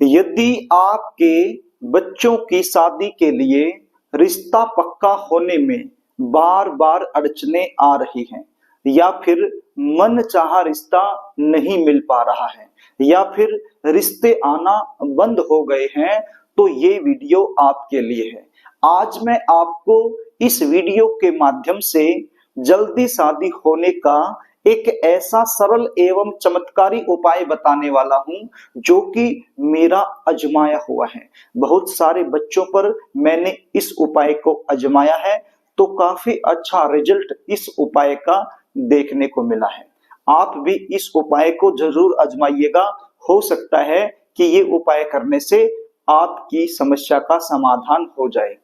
यदि आपके बच्चों की शादी के लिए रिश्ता पक्का होने में बार बार अड़चने आ रही हैं, या फिर मनचाहा रिश्ता नहीं मिल पा रहा है, या फिर रिश्ते आना बंद हो गए हैं, तो ये वीडियो आपके लिए है। आज मैं आपको इस वीडियो के माध्यम से जल्दी शादी होने का एक ऐसा सरल एवं चमत्कारी उपाय बताने वाला हूं जो कि मेरा आजमाया हुआ है। बहुत सारे बच्चों पर मैंने इस उपाय को आजमाया है, तो काफी अच्छा रिजल्ट इस उपाय का देखने को मिला है। आप भी इस उपाय को जरूर आजमाइएगा। हो सकता है कि ये उपाय करने से आपकी समस्या का समाधान हो जाए।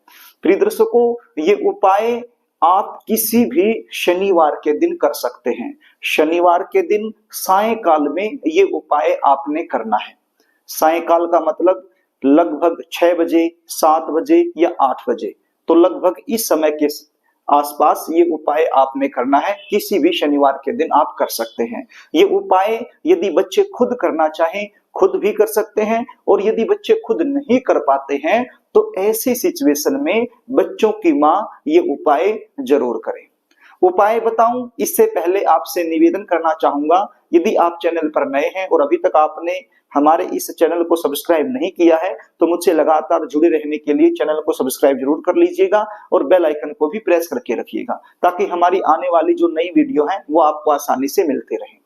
प्रिय दर्शकों, ये उपाय आप किसी भी शनिवार के दिन कर सकते हैं। शनिवार के दिन सायंकाल में ये उपाय आपने करना है। सायंकाल का मतलब लगभग 6 बजे, 7 बजे या 8 बजे, तो लगभग इस समय के आसपास ये उपाय आपने करना है। किसी भी शनिवार के दिन आप कर सकते हैं। ये उपाय यदि बच्चे खुद करना चाहें खुद भी कर सकते हैं, और यदि बच्चे खुद नहीं कर पाते हैं तो ऐसी सिचुएशन में बच्चों की मां ये उपाय जरूर करें। उपाय बताऊं इससे पहले आपसे निवेदन करना चाहूंगा, यदि आप चैनल पर नए हैं और अभी तक आपने हमारे इस चैनल को सब्सक्राइब नहीं किया है, तो मुझसे लगातार जुड़े रहने के लिए चैनल को सब्सक्राइब जरूर कर लीजिएगा और बेल आइकन को भी प्रेस करके रखिएगा, ताकि हमारी आने वाली जो नई वीडियो है वो आपको आसानी से मिलते रहे।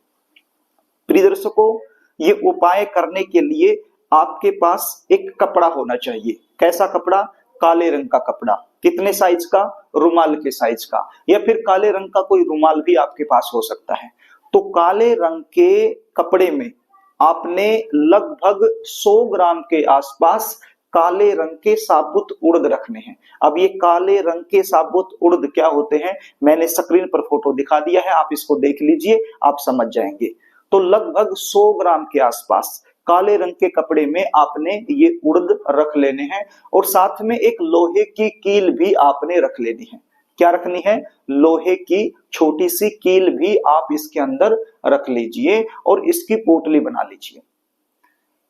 प्रिय दर्शकों, ये उपाय करने के लिए आपके पास एक कपड़ा होना चाहिए। कैसा कपड़ा? काले रंग का कपड़ा। कितने साइज का? रुमाल के साइज का, या फिर काले रंग का कोई रुमाल भी आपके पास हो सकता है। तो काले रंग के कपड़े में आपने लगभग 100 ग्राम के आसपास काले रंग के साबुत उड़द रखने हैं। अब ये काले रंग के साबुत उड़द क्या होते हैं, मैंने स्क्रीन पर फोटो दिखा दिया है, आप इसको देख लीजिए, आप समझ जाएंगे। तो लगभग 100 ग्राम के आसपास काले रंग के कपड़े में आपने ये उड़द रख लेने हैं, और साथ में एक लोहे की कील भी आपने रख लेनी है। क्या रखनी है? लोहे की छोटी सी कील भी आप इसके अंदर रख लीजिए और इसकी पोटली बना लीजिए।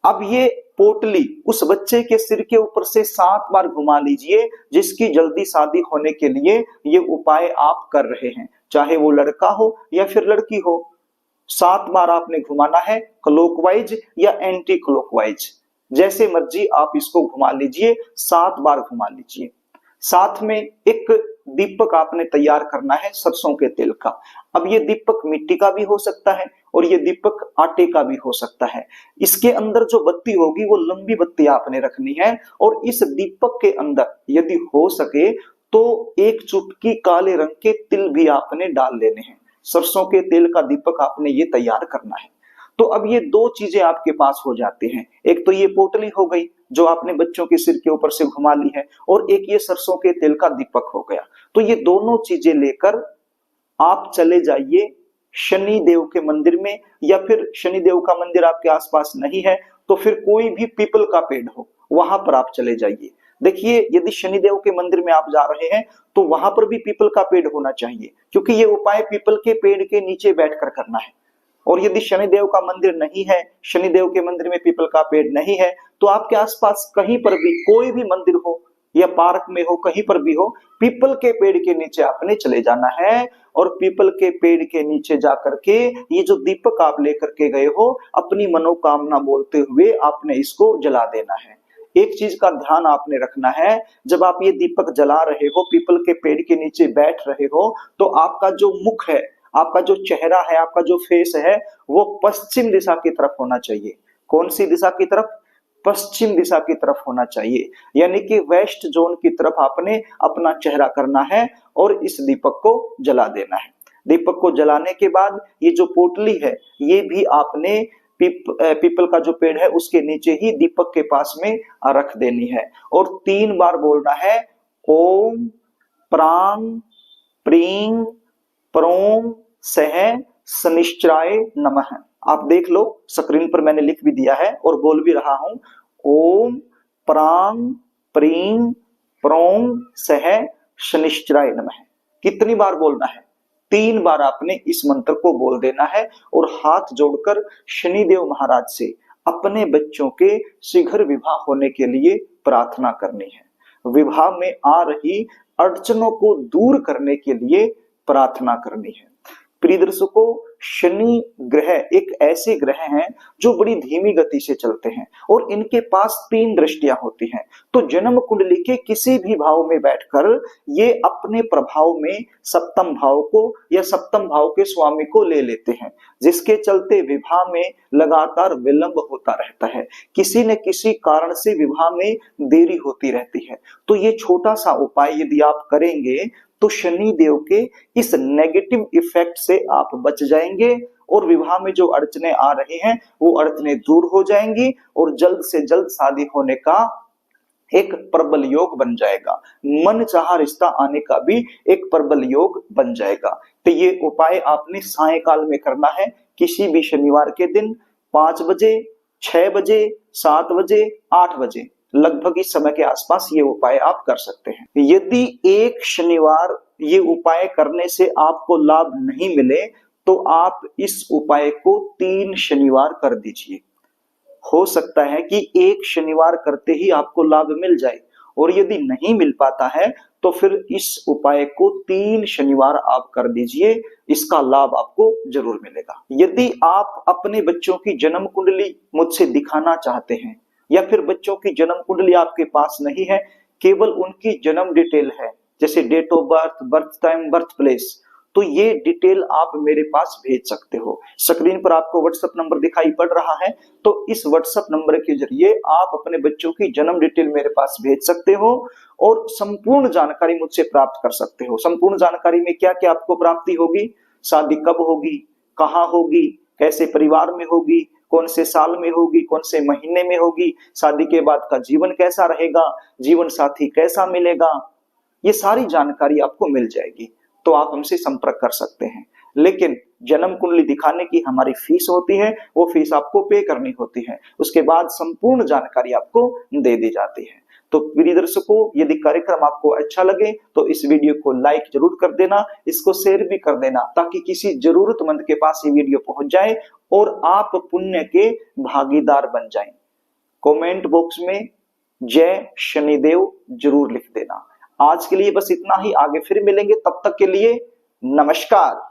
अब ये पोटली उस बच्चे के सिर के ऊपर से 7 बार घुमा लीजिए, जिसकी जल्दी शादी होने के लिए ये उपाय आप कर रहे हैं, चाहे वो लड़का हो या फिर लड़की हो। 7 बार आपने घुमाना है, क्लॉकवाइज या एंटी क्लॉकवाइज, जैसे मर्जी आप इसको घुमा लीजिए, 7 बार घुमा लीजिए। साथ में एक दीपक आपने तैयार करना है सरसों के तेल का। अब ये दीपक मिट्टी का भी हो सकता है और ये दीपक आटे का भी हो सकता है। इसके अंदर जो बत्ती होगी वो लंबी बत्ती आपने रखनी है, और इस दीपक के अंदर यदि हो सके तो एक चुटकी काले रंग के तिल भी आपने डाल लेने हैं। सरसों के तेल का दीपक आपने ये तैयार करना है। तो अब ये 2 चीजें आपके पास हो जाती हैं। एक तो ये पोटली हो गई जो आपने बच्चों के सिर के ऊपर से घुमा ली है, और एक ये सरसों के तेल का दीपक हो गया। तो ये दोनों चीजें लेकर आप चले जाइए शनि देव के मंदिर में, या फिर शनि देव का मंदिर आपके आसपास नहीं है तो फिर कोई भी पीपल का पेड़ हो वहां पर आप चले जाइए। देखिए, यदि शनिदेव के मंदिर में आप जा रहे हैं तो वहां पर भी पीपल का पेड़ होना चाहिए, क्योंकि ये उपाय पीपल के पेड़ के नीचे बैठकर करना है। और यदि शनिदेव का मंदिर नहीं है, शनिदेव के मंदिर में पीपल का पेड़ नहीं है, तो आपके आसपास कहीं पर भी कोई भी मंदिर हो या पार्क में हो, कहीं पर भी हो, पीपल के पेड़ के नीचे आपने चले जाना है, और पीपल के पेड़ के नीचे जाकर के ये जो दीपक आप लेकर के गए हो, अपनी मनोकामना बोलते हुए आपने इसको जला देना है। एक चीज का ध्यान आपने रखना है, जब आप ये दीपक जला रहे हो, पीपल के पेड़ के नीचे बैठ रहे हो, तो आपका जो मुख है, आपका जो चेहरा है, आपका जो फेस है, वो पश्चिम दिशा की तरफ होना चाहिए। कौन सी दिशा की तरफ? पश्चिम दिशा की तरफ होना चाहिए, यानी कि वेस्ट जोन की तरफ आपने अपना चेहरा करना है और इस दीपक को जला देना है। दीपक को जलाने के बाद ये जो पोटली है ये भी आपने पीपल का जो पेड़ है उसके नीचे ही दीपक के पास में रख देनी है, और 3 बार बोलना है ओम प्रांग प्रीं प्रों सह शनिश्चराय नमः। आप देख लो, स्क्रीन पर मैंने लिख भी दिया है और बोल भी रहा हूं, ओम प्रांग प्रीं प्रों सह शनिश्चराय नमः। कितनी बार बोलना है? 3 बार आपने इस मंत्र को बोल देना है, और हाथ जोड़कर शनिदेव महाराज से अपने बच्चों के शीघ्र विवाह होने के लिए प्रार्थना करनी है। विवाह में आ रही अड़चनों को दूर करने के लिए प्रार्थना करनी है। प्रिय दर्शकों, शनि ग्रह एक ऐसे ग्रह हैं जो बड़ी धीमी गति से चलते हैं और इनके पास 3 दृष्टियां होती हैं। तो जन्म कुंडली के किसी भी भाव में बैठकर ये अपने प्रभाव में सप्तम भाव को या सप्तम भाव के स्वामी को ले लेते हैं, जिसके चलते विवाह में लगातार विलंब होता रहता है। किसी न किसी कारण से विवाह में देरी होती रहती है। तो ये छोटा सा उपाय यदि आप करेंगे तो शनि देव के इस नेगेटिव इफेक्ट से आप बच जाएंगे और विवाह में जो अड़चने आ रही हैं वो अड़चने दूर हो जाएंगी और जल्द से जल्द शादी होने का एक प्रबल योग बन जाएगा। मन चाहा रिश्ता आने का भी एक प्रबल योग बन जाएगा। तो ये उपाय आपने सायंकाल में करना है, किसी भी शनिवार के दिन 5 बजे, 6 बजे, 7 बजे, 8 बजे लगभग इस समय के आसपास ये उपाय आप कर सकते हैं। यदि एक शनिवार ये उपाय करने से आपको लाभ नहीं मिले तो आप इस उपाय को 3 शनिवार कर दीजिए। हो सकता है कि एक शनिवार करते ही आपको लाभ मिल जाए, और यदि नहीं मिल पाता है तो फिर इस उपाय को 3 शनिवार आप कर दीजिए, इसका लाभ आपको जरूर मिलेगा। यदि आप अपने बच्चों की जन्म कुंडली मुझसे दिखाना चाहते हैं या फिर बच्चों की जन्म कुंडली आपके पास नहीं है, केवल उनकी जन्म डिटेल है, जैसे date of birth, birth time, birth place, तो ये डिटेल आप मेरे पास भेज सकते हो। स्क्रीन पर आपको व्हाट्सएप नंबर दिखाई पड़ रहा है, तो इस व्हाट्सएप नंबर के जरिए आप अपने बच्चों की जन्म डिटेल मेरे पास भेज सकते हो और संपूर्ण जानकारी मुझसे प्राप्त कर सकते हो। संपूर्ण जानकारी में क्या क्या आपको प्राप्ति होगी, शादी कब होगी, कहाँ होगी, कैसे परिवार में होगी, कौन से साल में होगी, कौन से महीने में होगी, शादी के बाद का जीवन कैसा रहेगा, जीवन साथी कैसा मिलेगा, ये सारी जानकारी आपको मिल जाएगी। तो आप हमसे संपर्क कर सकते हैं। लेकिन जन्म कुंडली दिखाने की हमारी फीस होती है, वो फीस आपको पे करनी होती है, उसके बाद संपूर्ण जानकारी आपको दे दी जाती है। तो प्रिय दर्शकों, यदि कार्यक्रम आपको अच्छा लगे तो इस वीडियो को लाइक जरूर कर देना, इसको शेयर भी कर देना, ताकि किसी जरूरतमंद के पास ये वीडियो पहुंच जाए और आप पुण्य के भागीदार बन जाएं। कमेंट बॉक्स में जय शनिदेव जरूर लिख देना। आज के लिए बस इतना ही, आगे फिर मिलेंगे, तब तक के लिए नमस्कार।